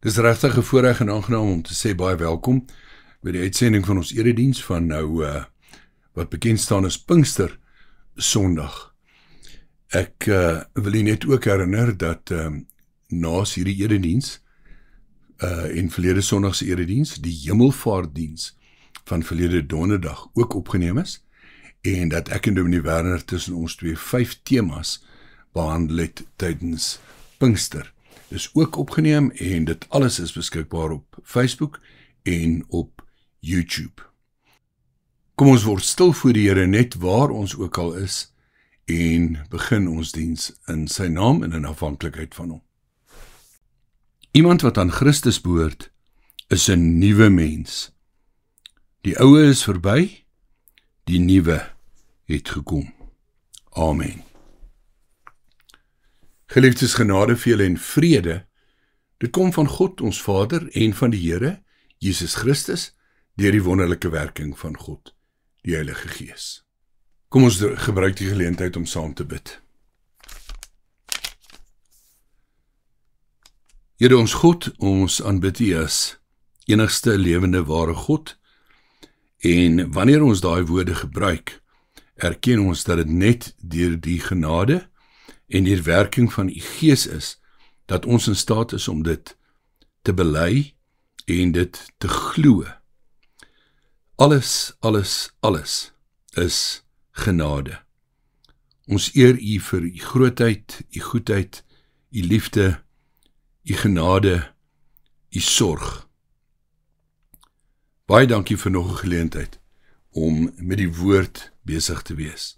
Dis regtig 'n voorreg en aangenaam om te sê baie welkom by die uitsending van ons erediens van wat bekend staan as Pinkster Sondag. Ek wil u net ook herinner dat naas hierdie erediens en verlede Sondag se erediens die Hemelvaartdiens van verlede Donderdag ook opgeneem is en dat ek en Dominee Werner tussen ons 5 temas behandel het tydens Pinkster. Is ook opgeneem en dit alles is beskikbaar op Facebook en op YouTube. Kom ons word stil voor die Here net waar ons ook al is en begin ons diens in sy naam en in afhanklikheid van hom. Iemand wat aan Christus behoort is 'n nuwe mens. Die ou is verby, die nuwe het gekom. Amen. Geliefdes, genade vir julle en vrede, dit kom van God ons Vader en van die Here, Jesus Christus, deur die wonderlike werking van God, die Heilige Gees. Kom ons gebruik die geleentheid om saam te bid. Here ons God, ons aanbid U as enigste lewende ware God, en wanneer ons daai woorde gebruik, erken ons dat dit net deur die genade en die werking van U Gees is, dat ons in staat is om dit te bely en dit te glo. Alles is genade. Ons eer U vir U grootheid, U goedheid, U liefde, U genade, U sorg. Baie dankie vir nog 'n geleentheid om met die woord besig te wees.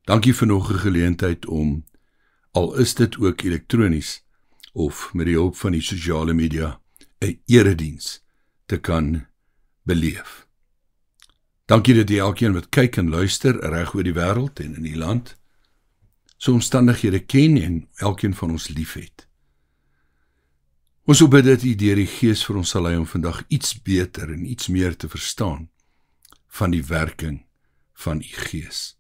Dankie vir nog 'n geleentheid om, al is dit ook elektronies, of met die hulp van die sosiale media, 'n erediens te kan beleef. Dankie dat jy elkeen wat kyk en luister reg oor die wêreld en in die land, so omstandighede ken en elkeen van ons liefhet. Ons wil bid dat U deur die Gees vir ons sal lei om vandag iets beter en iets meer te verstaan van die werking van U Gees.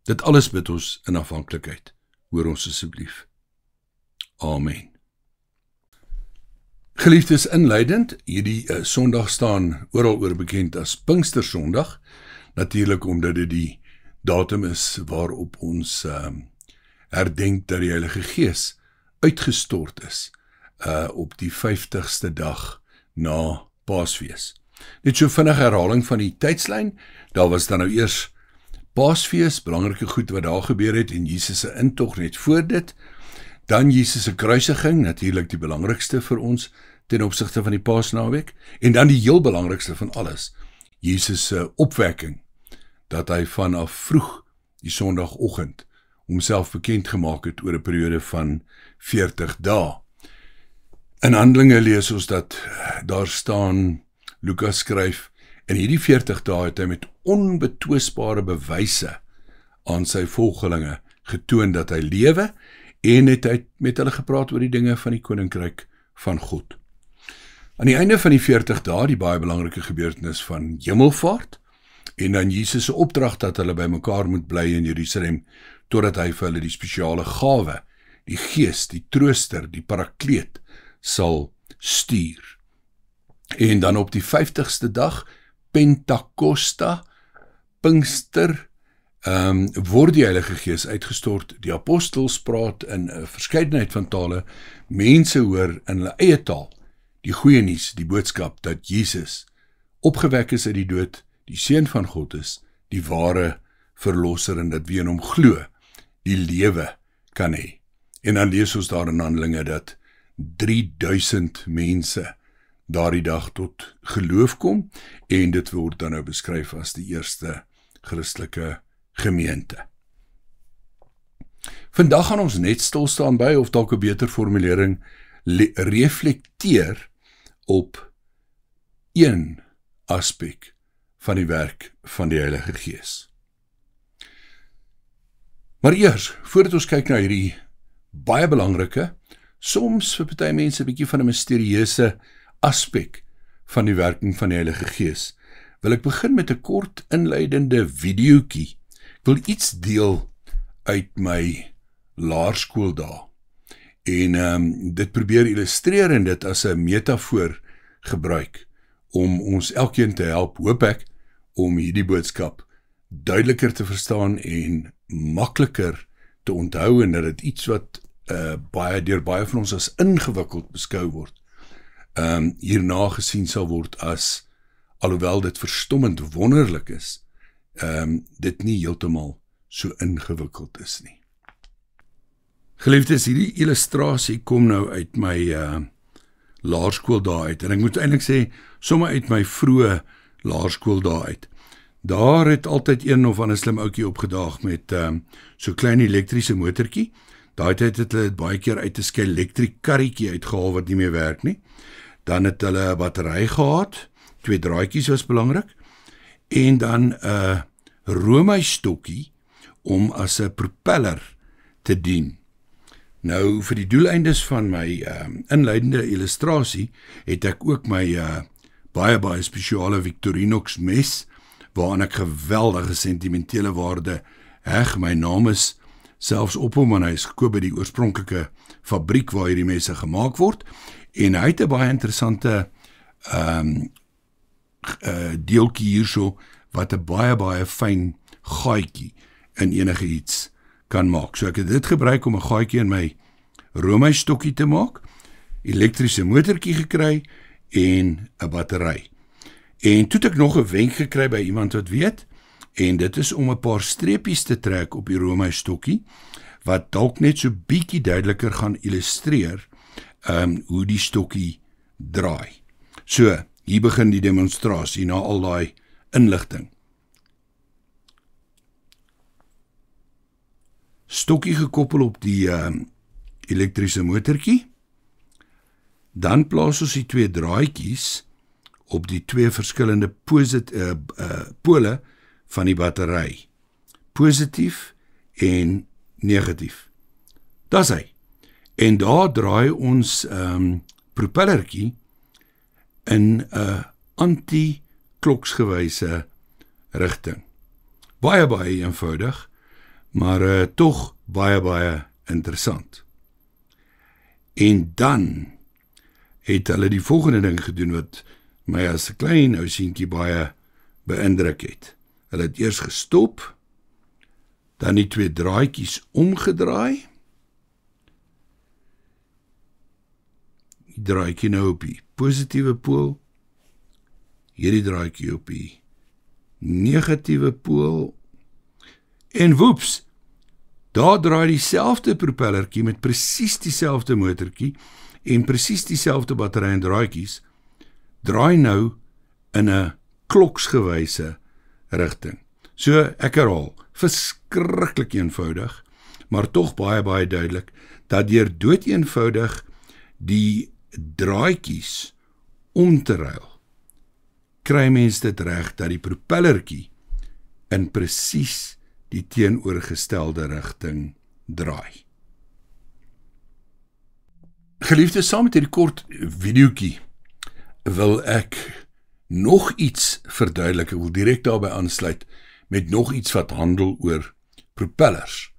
Dit alles bid ons in afhanklikheid. Hoor ons asseblief. Amen. Geliefdes, inleidend, hierdie Sondag staan oral oor bekend as Pinkster Sondag, natuurlik omdat dit die datum is waarop ons herdenk dat die Heilige Gees uitgestort is op die 50ste dag na Paasfees. Net so vinnig herhaling van die tydslyn, daar was dan nou eers Paasfees, belangrike goed wat daar gebeur het en Jesus se intog net voor dit, dan Jesus se kruisiging, natuurlik die belangrikste vir ons ten opsigte van die Paasnaweek, en dan die heel belangrikste van alles, Jesus se opwekking, dat hy vanaf vroeg die Sondagoggend homself bekend gemaak het oor 'n periode van 40 dae. In Handelinge lees ons dat daar staan, Lukas skryf, en hierdie 40 dae het hy met onbetwisbare bewyse aan sy volgelinge getoon dat hy lewe en het hy met hulle gepraat oor die dinge van die koninkryk van God. Aan die einde van die 40 dae, die baie belangrike gebeurtenis van Hemelvaart, en dan Jesus se opdrag dat hulle by mekaar moet bly in Jerusalem, totdat hy vir hulle die spesiale gawe, die Gees, die Trooster, die Parakleet, sal stuur. En dan op die 50ste dag, Pentakosta, Pinkster, word die Heilige Gees uitgestort, die apostels praat in 'n verskeidenheid van tale, mense hoor in hulle eie taal, die goeie nuus, die boodskap dat Jesus opgewek is uit die dood, die Seun van God is, die ware verlosser en dat wie in hom glo, die lewe kan hê. En dan lees ons daar in Handelinge dat 3000 mense daardie dag tot geloof kom, en dit word dan nou beskryf as die eerste Christelike gemeente. Vandag gaan ons net stil staan by, of dalk 'n beter formulering, reflekteer op een aspek van die werk van die Heilige Gees. Maar eers, voordat ons kyk na hierdie baie belangrike, soms vir party mense 'n bietjie van 'n misterieuse aspek van die werking van die Heilige Gees, wil ek begin met 'n kort inleidende videoetjie. Ek wil iets deel uit my laerskooldae. En dit probeer illustreer en dit as 'n metafoor gebruik om ons elkeen te help, hoop ek, om hierdie boodskap duideliker te verstaan en makliker te onthou en dat dit iets wat deur baie van ons as ingewikkeld beskou word, hierna gesien sal word as, alhoewel dit verstommend wonderlik is, dit nie heeltemal so ingewikkeld is nie. Geliefdes, hierdie illustrasie kom nou uit my laerskooldae uit, en ek moet eintlik sê, sommer uit my vroeë laerskooldae uit. Daar het altyd een of ander slim ouetjie opgedaag met so klein elektriese motortjie. Daai tyd het hulle baie keer uit 'n skelektrik karretjie uitgehaal wat nie meer werk nie. Dan het hulle 'n battery gehad, 2 draadjies was belangrik, en dan 'n roomystokkie om as 'n propeller te dien. Nou, vir die doeleindes van my inleidende illustrasie, het ek ook my baie spesiale Victorinox mes, waaraan ek geweldige sentimentele waarde heg. My naam is selfs op hom, en hy is gekoop by die oorspronklike fabriek waar hierdie messe gemaak word, en hy het 'n baie interessante deeltjie hierso, wat 'n baie fyn gaatjie in enige iets kan maak. So ek het dit gebruik om 'n gaatjie in my roomystokkie te maak, elektriese motortjie gekry en 'n battery. En toe het ek nog 'n wenk gekry by iemand wat weet, en dit is om 'n paar streepies te trek op die roomystokkie, wat dalk net so bietjie duideliker gaan illustreer hoe die stokkie draai. So, hier begin die demonstrasie na al daai inligting. Stokkie gekoppel op die elektriese motortjie, dan plaas ons die 2 draadjies op die 2 verskillende pole van die battery, positief en negatief. Dis hy. En daar draai ons propellertjie in 'n anti-kloksgewyse rigting. Baie eenvoudig, maar tog baie interessant. En dan het hulle die volgende ding gedoen wat my as 'n klein ousientjie baie beïndruk het. Hulle het eers gestop, dan die 2 draadjies omgedraai, die draadjie nou op die positiewe pool, hierdie draadjie op die negatiewe pool, en woeps, daar draai dieselfde propellertjie met presies dieselfde motortjie en presies dieselfde battery en draadjies, draai nou in 'n kloksgewyse rigting. So, ek herhaal, verskriklik eenvoudig, maar tog baie duidelik, dat deur doodeenvoudig die draadjies om te ruil, kry mens dit reg dat die propellertjie in presies die teenoorgestelde rigting draai. Geliefdes, saam met hierdie kort videoetjie wil ek nog iets verduidelik. Ek wil direk daarby aansluit met nog iets wat handel oor propellers,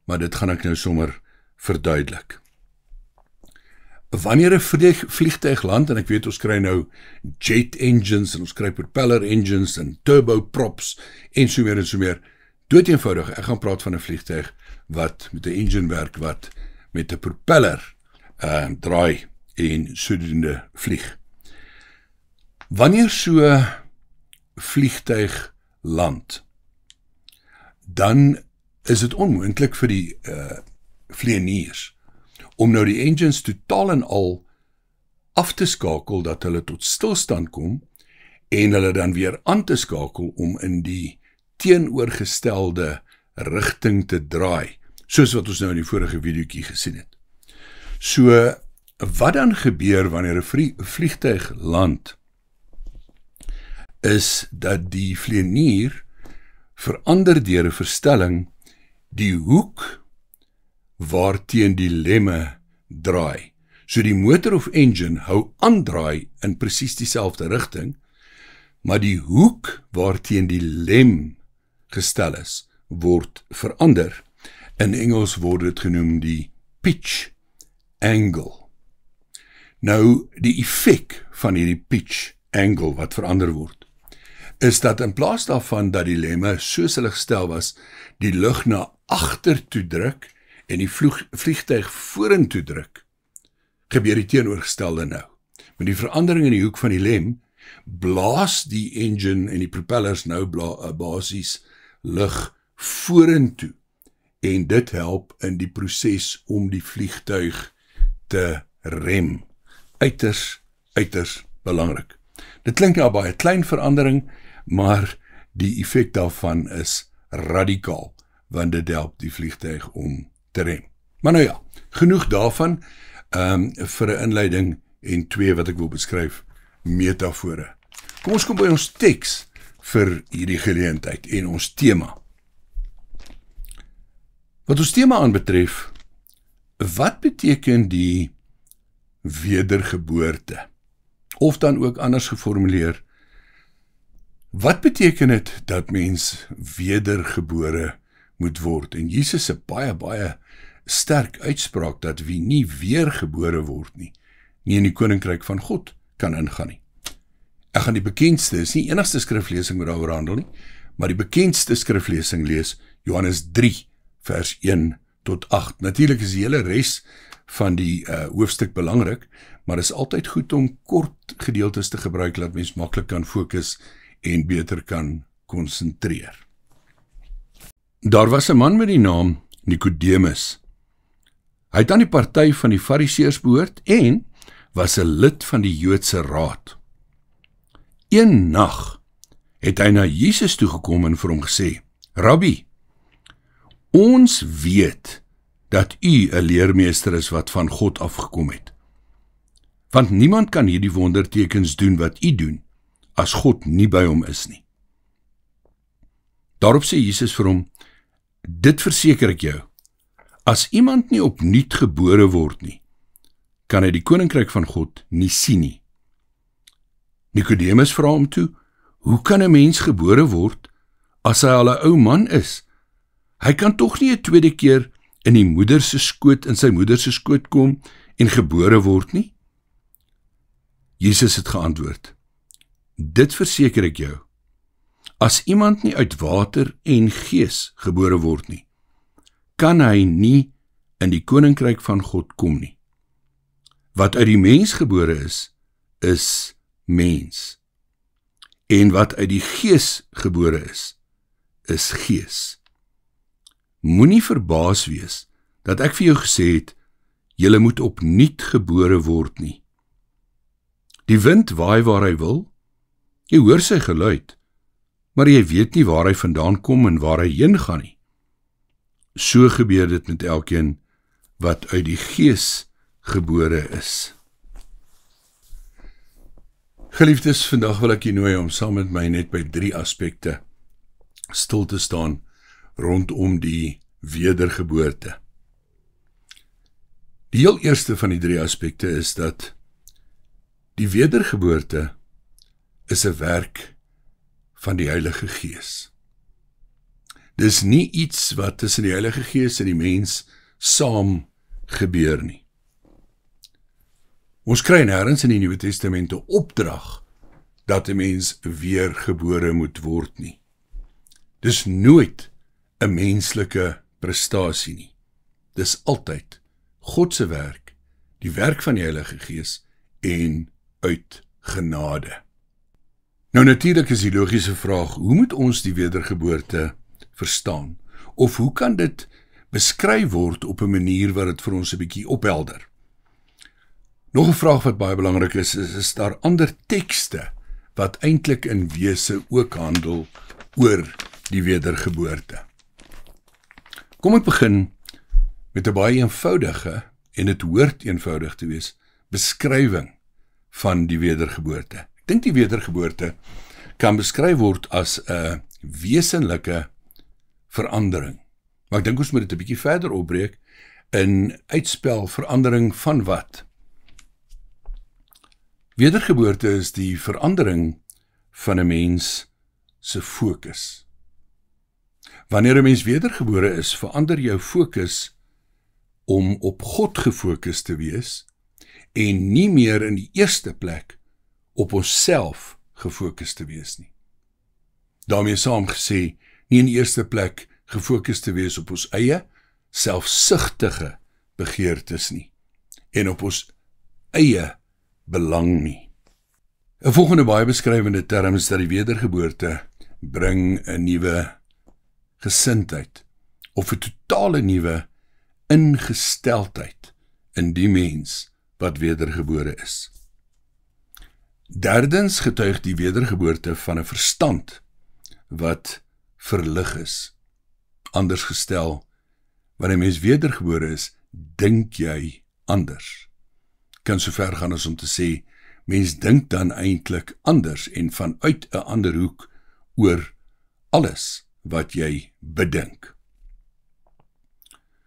maar dit gaan ek nou sommer verduidelik. Wanneer 'n vliegtuig land, en ek weet ons kry nou jet engines, en ons kry propeller engines, en turboprops, en so meer, doodeenvoudig, ek gaan praat van 'n vliegtuig wat met 'n engine werk, wat met 'n propeller draai en sodoende vlieg. Wanneer so vliegtuig land, dan is dit onmoontlik vir die vlieëniers om nou die engines totaal en al af te skakel, dat hulle tot stilstand kom, en hulle dan weer aan te skakel om in die teenoorgestelde rigting te draai, soos wat ons nou in die vorige videoetjie gesien het. So, wat dan gebeur wanneer 'n vliegtuig land, is dat die vlieënier verander deur 'n verstelling die hoek waarteen die lemme draai. So die motor of engine hou aandraai in presies dieselfde rigting, maar die hoek waarteen die lem gestel is, word verander. In Engels word dit genoem die pitch angle. Nou, die effek van hierdie pitch angle wat verander word, is dat in plaas daarvan dat die lemme, soos hulle gestel was, die lug na agter toe druk en die vliegtuig vorentoe druk, gebeur die teenoorgestelde nou. Met die verandering in die hoek van die lem, blaas die engine en die propellers nou basies lug vorentoe, en dit help in die proses om die vliegtuig te rem. Uiters belangrik. Dit klink nou baie klein verandering, maar die effek daarvan is radikaal, want dit help die vliegtuig om te rem. Maar nou ja, genoeg daarvan vir 'n inleiding en 2 wat ek wil beskryf, metafore. Kom ons kom by ons teks vir hierdie geleentheid en ons tema. Wat ons tema aanbetref, wat beteken die wedergeboorte? Of dan ook anders geformuleer, wat beteken dit dat mens wedergebore moet word? En Jesus se baie sterk uitspraak dat wie nie weergebore word nie in die koninkryk van God kan ingaan nie. Ek gaan die bekendste, is nie enigste skriflesing wat daaroor handel nie, maar die bekendste skriflesing lees Johannes 3 vers 1 tot 8. Natuurlik is die hele res van die hoofstuk belangrik, maar is altyd goed om kort gedeeltes te gebruik, laat mens maklik kan fokus en beter kan konsentreer. Daar was 'n man met die naam Nikodemus. Hy het aan die party van die Fariseërs behoort en was 'n lid van die Joodse raad. Een nag het hy na Jesus toegekom en vir hom gesê, Rabbi, ons weet dat u 'n leermeester is wat van God afgekom het. Want niemand kan hierdie wondertekens doen wat u doen, as God nie by hom is nie. Daarop sê Jesus vir hom, dit verseker ek jou, as iemand nie opnuut gebore word nie, kan hy die koninkryk van God nie sien nie. Nikodemus vra hom toe, hoe kan 'n mens gebore word, as hy al 'n ou man is? Hy kan tog nie 'n tweede keer in sy moeder se skoot kom en gebore word nie? Jesus het geantwoord, dit verseker ek jou, as iemand nie uit water en gees gebore word nie, kan hy nie in die koninkryk van God kom nie. Wat uit die mens gebore is mens. En wat uit die gees gebore is gees. Moenie verbaas wees, dat ek vir jou gesê het, julle moet opnuut gebore word nie. Die wind waai waar hy wil, jy hoor sy geluid, maar jy weet nie waar hy vandaan kom en waar hy heen gaan nie. So gebeur dit met elkeen wat uit die gees gebore is. Geliefdes, vandag wil ek jy nooi om saam met my net by 3 aspekte stil te staan rondom die wedergeboorte. Die heel eerste van die 3 aspekte is dat die wedergeboorte is 'n werk van die Heilige Gees. Dis nie iets wat tussen die Heilige Gees en die mens saam gebeur nie. Ons kry nêrens in die Nuwe Testament 'n opdrag dat 'n mens weergebore moet word nie. Dis nooit 'n menslike prestasie nie. Dis altyd God se werk, die werk van die Heilige Gees en uit genade. Nou natuurlik is die logiese vraag, hoe moet ons die wedergeboorte verstaan? Of hoe kan dit beskryf word op 'n manier wat dit vir ons 'n bietjie ophelder? Nog 'n vraag wat baie belangrik is daar ander tekste wat eintlik in wese ook handel oor die wedergeboorte? Kom ek begin met 'n baie eenvoudige, en dit hoort eenvoudig te wees, beskrywing van die wedergeboorte. Ek dink die wedergeboorte kan beskryf word as 'n wesenlike verandering. Maar ek dink ons moet dit 'n bietjie verder opbreek in uitspel verandering van wat? Wedergeboorte is die verandering van 'n mens se fokus. Wanneer 'n mens wedergebore is, verander jou fokus om op God gefokus te wees en nie meer in die eerste plek op onsself gefokus te wees nie. Daarmee saam gesê, nie in die eerste plek gefokus te wees op ons eie selfsugtige begeertes nie en op ons eie belang nie. 'n volgende baie beskrywende term is dat die wedergeboorte bring 'n nuwe gesindheid of 'n totale nuwe ingesteldheid in die mens wat wedergebore is. Derdens getuig die wedergeboorte van 'n verstand wat verlig is. Anders gestel, wanneer 'n mens wedergebore is, dink jy anders. Kan so ver gaan as om te sê, mens dink dan eintlik anders en vanuit 'n ander hoek oor alles wat jy bedink.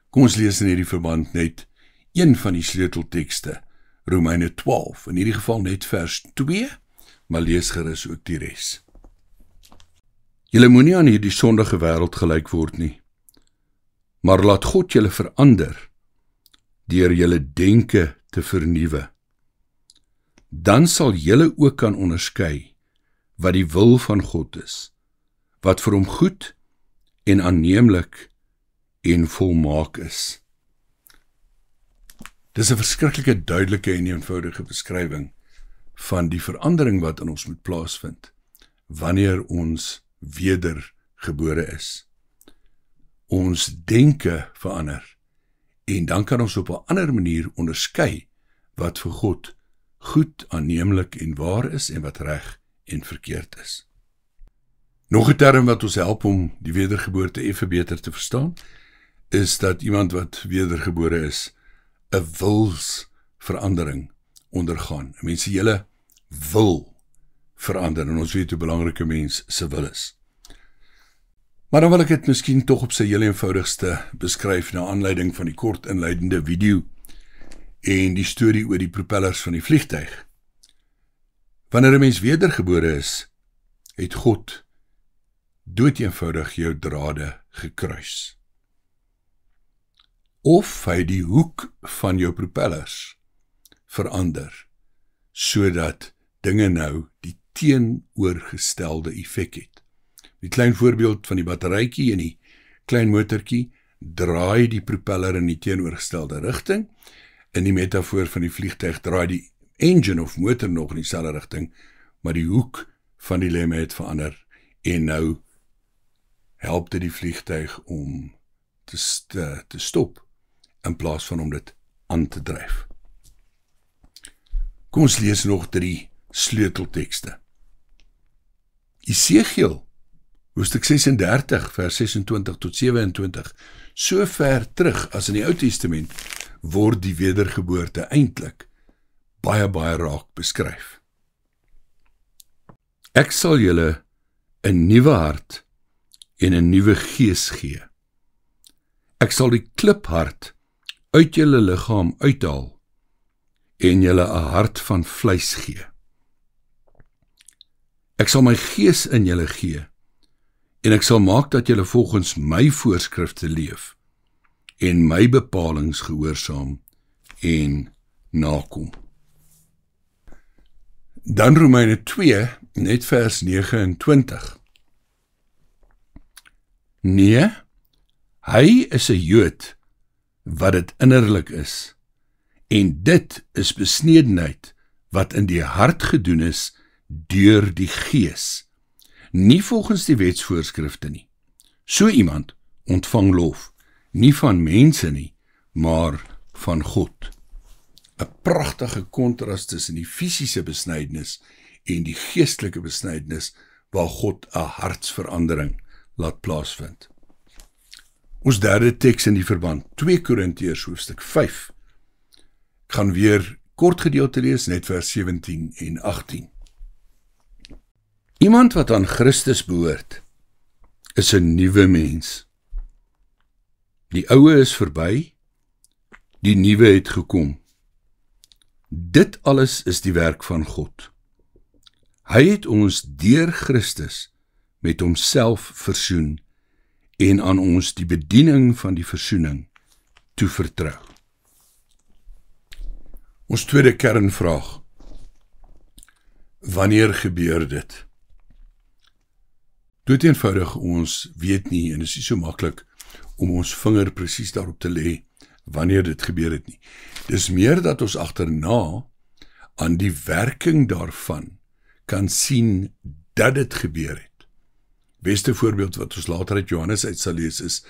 Kom ons lees in hierdie verband net een van die sleuteltekste, Romeine 12, in hierdie geval net vers 2, maar lees gerus ook die res. Julle moenie aan hierdie sondige wêreld gelyk word nie, maar laat God julle verander deur julle denke te vernuwe. Dan sal julle ook kan onderskei wat die wil van God is, wat vir hom goed en aanneemlik en volmaak is. Dis 'n verskriklike duidelike en eenvoudige beskrywing van die verandering wat in ons moet plaasvind wanneer ons wedergebore is. Ons denke verander en dan kan ons op 'n ander manier onderskei wat vir God goed, aanneemlik en waar is en wat reg en verkeerd is. Nog 'n term wat ons help om die wedergeboorte effe beter te verstaan, is dat iemand wat wedergebore is, 'n wilsverandering ondergaan. Mense hele wil verander en ons weet hoe belangrik 'n mens se wil is. Maar dan wil ek dit miskien tog op sy heel eenvoudigste beskryf na aanleiding van die kort inleidende video en die storie oor die propellers van die vliegtuig. Wanneer 'n mens wedergebore is, het God doeteenvoudig jou drade gekruis. Of hy die hoek van jou propellers verander, sodat dinge nou die teenoorgestelde effek het. Die klein voorbeeld van die batterytjie en die klein motortjie draai die propeller in die teenoorgestelde rigting. In die metafoor van die vliegtuig draai die engine of motor nog in dieselfde rigting, maar die hoek van die lemme het verander en nou help dit die vliegtuig om te stop in plaas van om dit aan te dryf. Kom ons lees nog 3 sleuteltekste. Esegiel, hoofstuk 36, vers 26 tot 27, so ver terug as in die Ou Testament, word die wedergeboorte eintlik baie raak beskryf. Ek sal julle 'n nuwe hart en 'n nuwe gees gee. Ek sal die kliphart uit julle liggaam uithaal en julle 'n hart van vleis gee. Ek sal my gees in julle gee en ek sal maak dat julle volgens my voorskrifte leef en my bepalings gehoorsaam en nakom. Dan Romeine 2, net vers 29. Nee, hy is 'n Jood wat dit innerlik is, en dit is besnedenheid wat in die hart gedoen is deur die Gees, nie volgens die wetsvoorskrifte nie. So iemand ontvang lof, nie van mense nie, maar van God. 'n Pragtige kontras tussen die fisiese besnydenis en die geestelike besnydenis waar God 'n hartsverandering laat plaasvind. Ons derde teks in die verband, 2 Korintiërs hoofstuk 5. Ek gaan weer kort gedeelte lees, net vers 17 en 18. Iemand wat aan Christus behoort, is 'n nuwe mens. Die oue is verby, die nuwe het gekom. Dit alles is die werk van God. Hy het ons deur Christus met homself versoen en aan ons die bediening van die versoening toevertrou. Ons tweede kernvraag. Wanneer gebeur dit? Dood eenvoudig, ons weet nie, en dit is nie so maklik om ons vinger presies daarop te lê wanneer dit gebeur het nie. Dis meer dat ons agterna aan die werking daarvan kan sien dat dit gebeur het. Beste voorbeeld wat ons later uit Johannes uit sal lees is,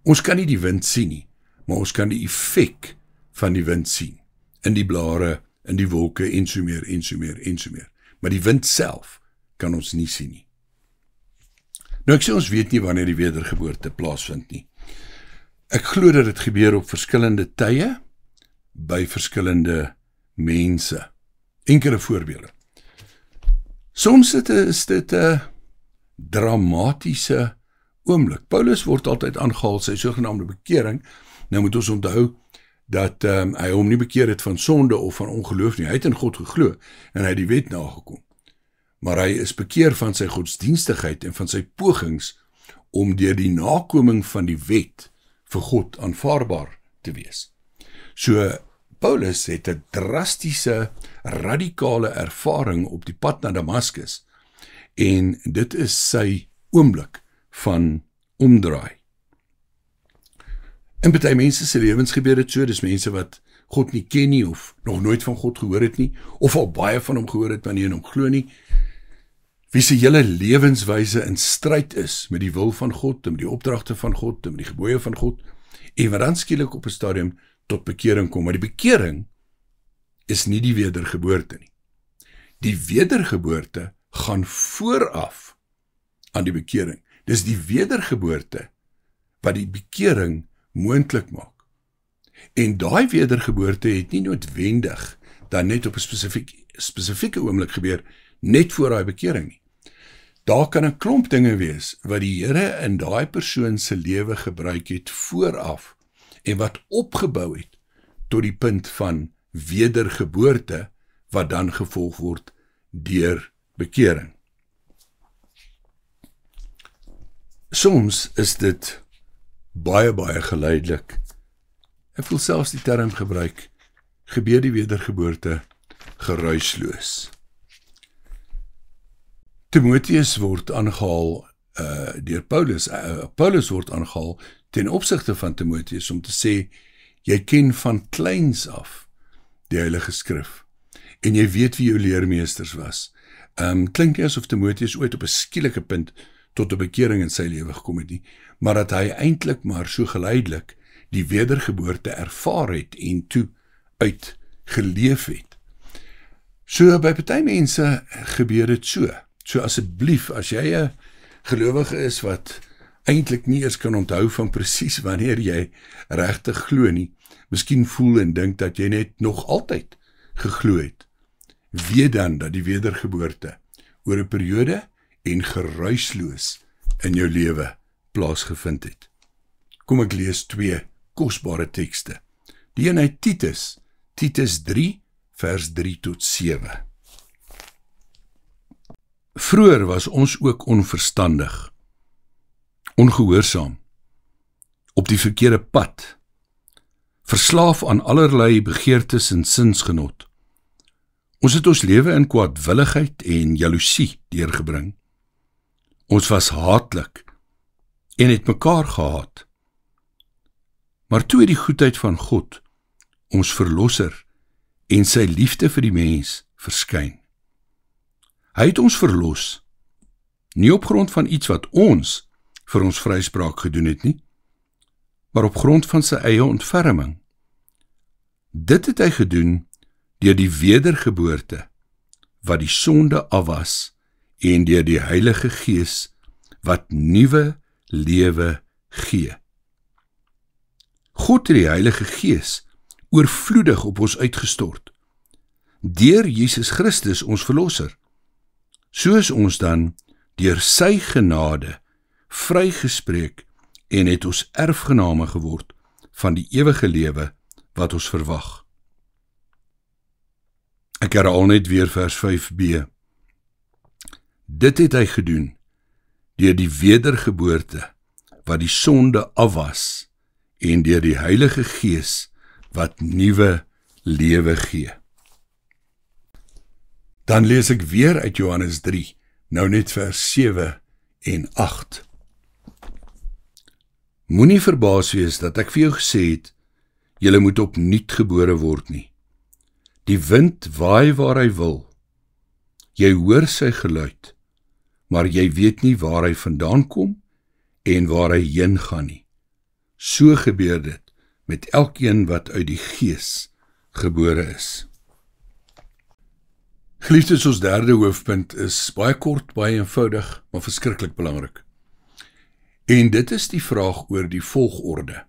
ons kan nie die wind sien nie, maar ons kan die effek van die wind sien, in die blare, in die wolke, en so meer, en so meer, en so meer. Maar die wind self kan ons nie sien nie. Nou ek sê ons weet nie wanneer die wedergeboorte plaasvind nie. Ek glo dat dit gebeur op verskillende tye, by verskillende mense. Enkele voorbeelde. Soms is dit 'n dramatiese oomblik. Paulus word altyd aangehaal sy sogenaamde bekering. Nou moet ons onthou dat hy hom nie bekeer het van sonde of van ongeloof nie. Hy het in God geglo en hy het die wet nagekom. Maar hy is bekeer van sy godsdienstigheid en van sy pogings om deur die nakoming van die wet vir God aanvaarbaar te wees. So Paulus het 'n drastiese, radikale ervaring op die pad na Damaskus en dit is sy oomblik van omdraai. In party mense se lewens gebeur dit so, dis mense wat God nie ken nie of nog nooit van God gehoor het nie, of al baie van hom gehoor het maar nie in hom glo nie, wie se hele lewenswyse in stryd is met die wil van God, en met die opdragte van God, en met die gebooie van God, en wat dan skielik op 'n stadium tot bekering kom, maar die bekering is nie die wedergeboorte nie. Die wedergeboorte gaan vooraf aan die bekering. Dis die wedergeboorte wat die bekering moontlik maak. En daai wedergeboorte het nie noodwendig dan net op 'n spesifieke oomblik gebeur, net voor daai bekering nie. Daar kan 'n klomp dinge wees wat die Here in daai persoon se lewe gebruik het vooraf en wat opgebou het tot die punt van wedergeboorte wat dan gevolg word deur bekering. Soms is dit baie geleidelik. Ek wil selfs die term gebruik, gebeur die wedergeboorte geruisloos. Timotheus word aangehaal deur Paulus. Paulus word aangehaal ten opsigte van Timotheus om te sê, jy ken van kleins af die Heilige Skrif en jy weet wie jou leermeesters was. Klink nie asof Timotheus ooit op 'n skielike punt tot 'n bekering in sy lewe gekom het nie, maar dat hy eintlik maar so geleidelik die wedergeboorte ervaar het en toe uitgeleef het. So by party mense gebeur dit so. So asseblief, as jy 'n gelowige is wat eintlik nie eens kan onthou van presies wanneer jy regtig glo nie, miskien voel en dink dat jy net nog altyd geglo het, weet dan dat die wedergeboorte oor 'n periode en geruisloos in jou lewe plaasgevind het. Kom ek lees 2 kosbare tekste. Die een uit Titus 3 vers 3 tot 7. Vroeër was ons ook onverstandig, ongehoorsaam, op die verkeerde pad, verslaaf aan allerlei begeertes en sinsgenot. Ons het ons lewe in kwaadwilligheid en jaloesie deurgebring. Ons was haatlik en het mekaar gehaat. Maar toe het die goedheid van God, ons verlosser, en sy liefde vir die mens verskyn. Hy het ons verlos, nie op grond van iets wat ons vir ons vryspraak gedoen het nie, maar op grond van sy eie ontferming. Dit het hy gedoen deur die wedergeboorte wat die sonde afwas en deur die Heilige Gees wat nuwe lewe gee. God het die Heilige Gees oorvloedig op ons uitgestort, deur Jesus Christus ons verlosser. So is ons dan deur sy genade vrygespreek en het ons erfgename geword van die ewige lewe wat ons verwag. Ek herhaal net weer vers 5b. Dit het hy gedoen deur die wedergeboorte wat die sonde afwas en deur die Heilige Gees wat nuwe lewe gee. Dan lees ek weer uit Johannes 3, nou net vers 7 en 8. Moenie verbaas wees dat ek vir jou gesê het, julle moet opnuut gebore word nie. Die wind waai waar hy wil. Jy hoor sy geluid, maar jy weet nie waar hy vandaan kom en waar hy heen gaan nie. So gebeur dit met elkeen wat uit die Gees gebore is. Geliefdes, ons derde hoofpunt is baie kort, baie eenvoudig, maar verskriklik belangrik. En dit is die vraag oor die volgorde.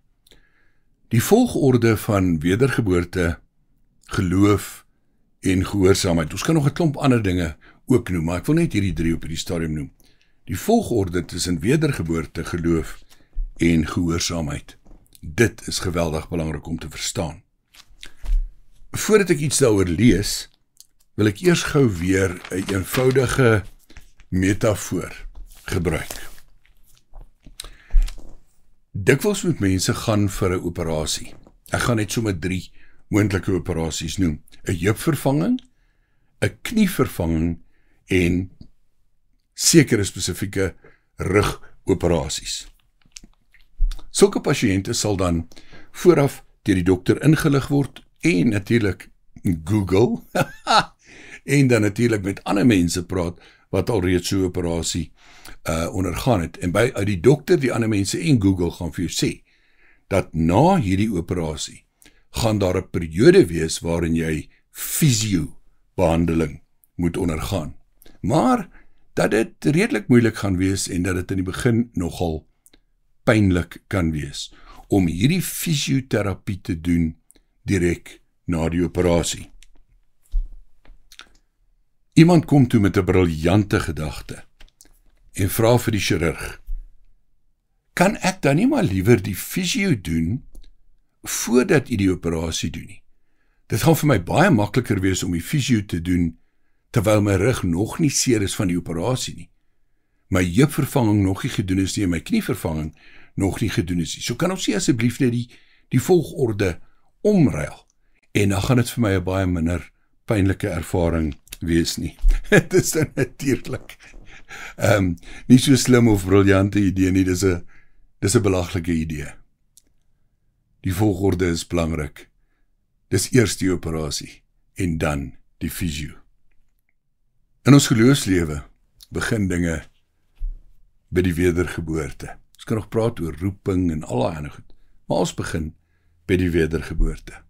Die volgorde van wedergeboorte, geloof en gehoorsaamheid. Ons kan nog 'n klomp ander dinge ook noem, maar ek wil net hierdie 3 op hierdie stadium noem. Die volgorde tussen wedergeboorte, geloof en gehoorsaamheid. Dit is geweldig belangrik om te verstaan. Voordat ek iets daaroor lees, wil ek eers gou weer 'n eenvoudige metafoor gebruik. Dikwels moet mense gaan vir 'n operasie. Ek gaan net sommer 3 moontlike operasies noem. 'n Heupvervanging, 'n knievervanging en sekere spesifieke rugoperasies. Sulke pasiënte sal dan vooraf deur die dokter ingelig word en natuurlik Google en dan natuurlik met ander mense praat wat alreeds so 'n operasie ondergaan het. En by uit die dokter, die ander mense en Google gaan vir jou sê dat na hierdie operasie gaan daar 'n periode wees waarin jy fisio-behandeling moet ondergaan. Maar dat dit redelik moeilik gaan wees en dat dit in die begin nogal pynlik kan wees om hierdie fisioterapie te doen direk na die operasie. Iemand kom toe met 'n briljante gedagte en vra vir die chirurg, kan ek dan nie maar liewer die fisio doen voordat jy die operasie doen nie? Dit gaan vir my baie makliker wees om die fisio te doen terwyl my rug nog nie seer is van die operasie nie. My heupvervanging nog nie gedoen is nie en my knievervanging nog nie gedoen is nie. So kan ons nie asseblief net die volgorde omruil en dan gaan dit vir my 'n baie minder pynlike ervaring wees nie. Dit is dan natuurlik nie so slim of briljante idee nie, dis 'n belaglike idee. Die volgorde is belangrik. Dis eers die operasie en dan die fisio. In ons geloofslewe begin dinge by die wedergeboorte. Ons kan nog praat oor roeping en al daai ander goed, maar ons begin by die wedergeboorte.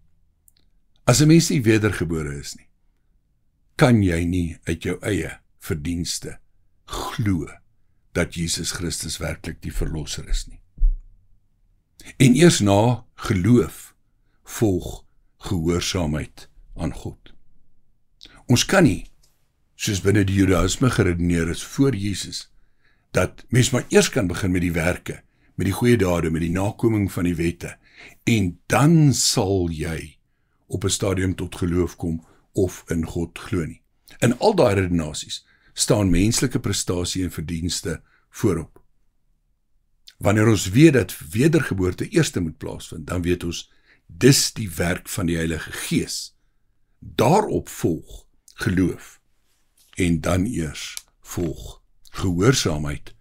As 'n mens nie wedergebore is nie, kan jy nie uit jou eie verdienste glo dat Jesus Christus werklik die verlosser is nie. En eers na geloof volg gehoorsaamheid aan God. Ons kan nie, soos binne die Judaïsme geredeneer is voor Jesus, dat mens maar eers kan begin met die werke, met die goeie dade, met die nakoming van die wette, en dan sal jy op 'n stadium tot geloof kom of in God glo nie. In al daai redenasies staan menslike prestasie en verdienste voorop. Wanneer ons weet dat wedergeboorte eerste moet plaasvind, dan weet ons, dis die werk van die Heilige Gees. Daarop volg geloof, en dan eers volg gehoorsaamheid.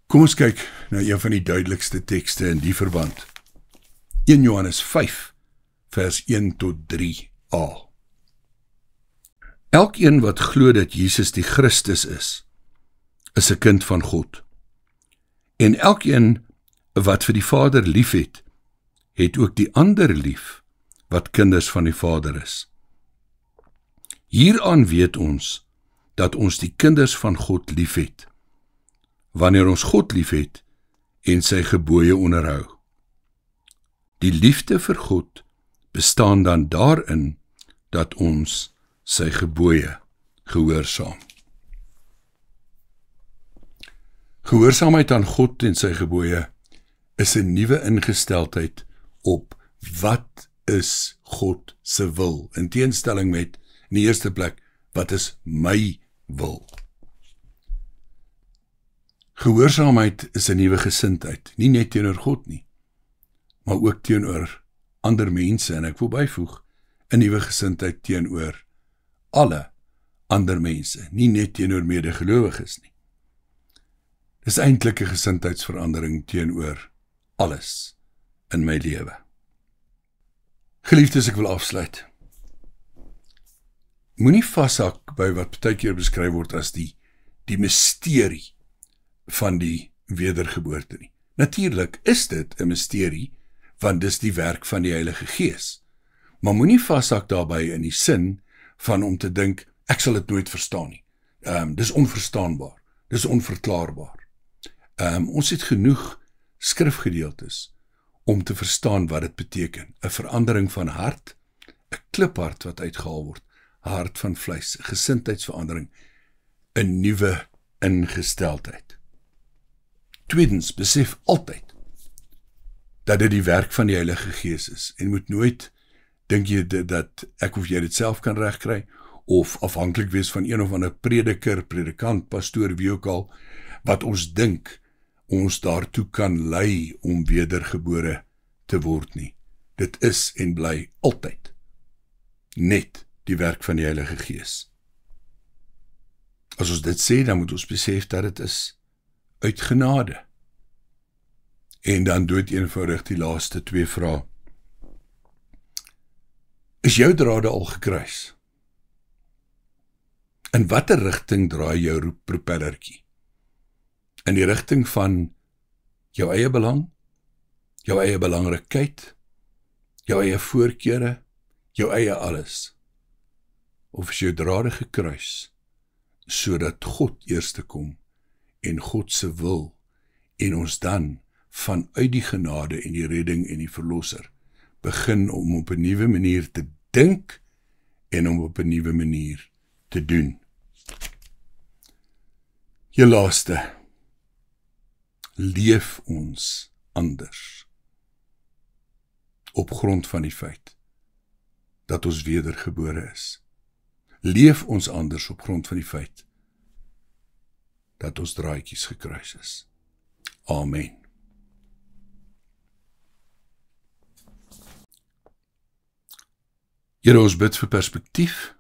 Kom ons kyk na een van die duidelikste tekste in die verband. 1 Johannes 5, vers 1 tot 3a. Elkeen wat glo dat Jesus die Christus is 'n kind van God. En elkeen wat vir die Vader liefhet, het ook die ander lief wat kinders van die Vader is. Hieraan weet ons dat ons die kinders van God liefhet, wanneer ons God liefhet en sy gebooie onderhou. Die liefde vir God bestaan dan daarin dat ons sy gebooie gehoorsaam. Gehoorsaamheid aan God en sy gebooie is 'n nuwe ingesteldheid op wat is God se wil, in teenstelling met, in die eerste plek, wat is my wil. Gehoorsaamheid is 'n nuwe gesindheid, nie net teenoor God nie, maar ook teenoor ander mense, en ek wil byvoeg, 'n nuwe gesindheid teenoor alle ander mense, nie net teenoor medegelowiges nie. Dis eintlik 'n gesindheidsverandering teenoor alles in my lewe. Geliefdes, ek wil afsluit. Moenie vashak by wat baie keer beskryf word as die misterie van die wedergeboorte nie. Natuurlik is dit 'n misterie, want dis die werk van die Heilige Gees. Maar moenie vashak daarbey in die sin van om te dink, ek sal dit nooit verstaan nie. Dis onverstaanbaar, dis onverklaarbaar. Ons het genoeg skrifgedeeltes om te verstaan wat dit beteken. 'n verandering van hart, 'n kliphart wat uitgehaal word, 'n hart van vleis, 'n gesindheidsverandering, 'n nuwe ingesteldheid. Tweedens, besef altyd dat dit die werk van die Heilige Gees is, en moet nooit dink jy dat ek of jy dit self kan regkry, of afhanklik wees van een of ander prediker, predikant, pastoor, wie ook al, wat ons dink ons daartoe kan lei om wedergebore te word nie. Dit is en bly altyd net die werk van die Heilige Gees. As ons dit sê, dan moet ons besef dat dit is uit genade. En dan dood eenvoudig die laaste 2 vrae. Is jou drade al gekruis? In watter rigting draai jou propellertjie? In die rigting van jou eie belang, jou eie belangrikheid, jou eie voorkeure, jou eie alles? Of is jou drade gekruis, sodat God eerste kom, en God se wil, en ons dan vanuit die genade en die redding en die verlosser begin om op 'n nuwe manier te dink en om op 'n nuwe manier te doen. Jou laaste, leef ons anders op grond van die feit dat ons wedergebore is. Leef ons anders op grond van die feit dat ons draadjies gekruis is. Amen. Here, ons bid vir perspektief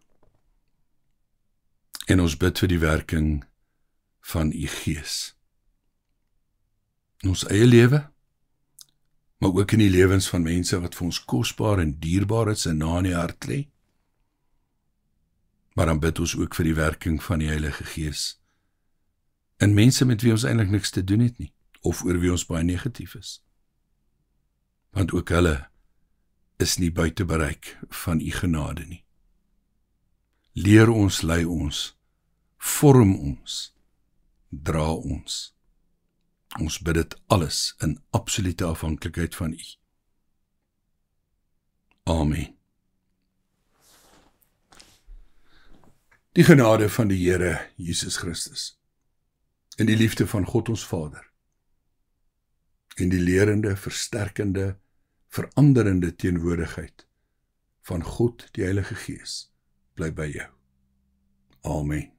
en ons bid vir die werking van u Gees. In ons eie lewe, maar ook in die lewens van mense wat vir ons kosbaar en dierbaar is en na in die hart lê. Maar dan bid ons ook vir die werking van die Heilige Gees in mense met wie ons eintlik niks te doen het nie, of oor wie ons baie negatief is. Want ook hulle is nie buite bereik van u genade nie. Leer ons, lei ons, vorm ons, dra ons. Ons bid dit alles in absolute afhanklikheid van u. Amen. Die genade van die Here Jesus Christus, en die liefde van God ons Vader, en die lerende, versterkende, veranderende teenwoordigheid van God die Heilige Gees, bly by jou. Amen.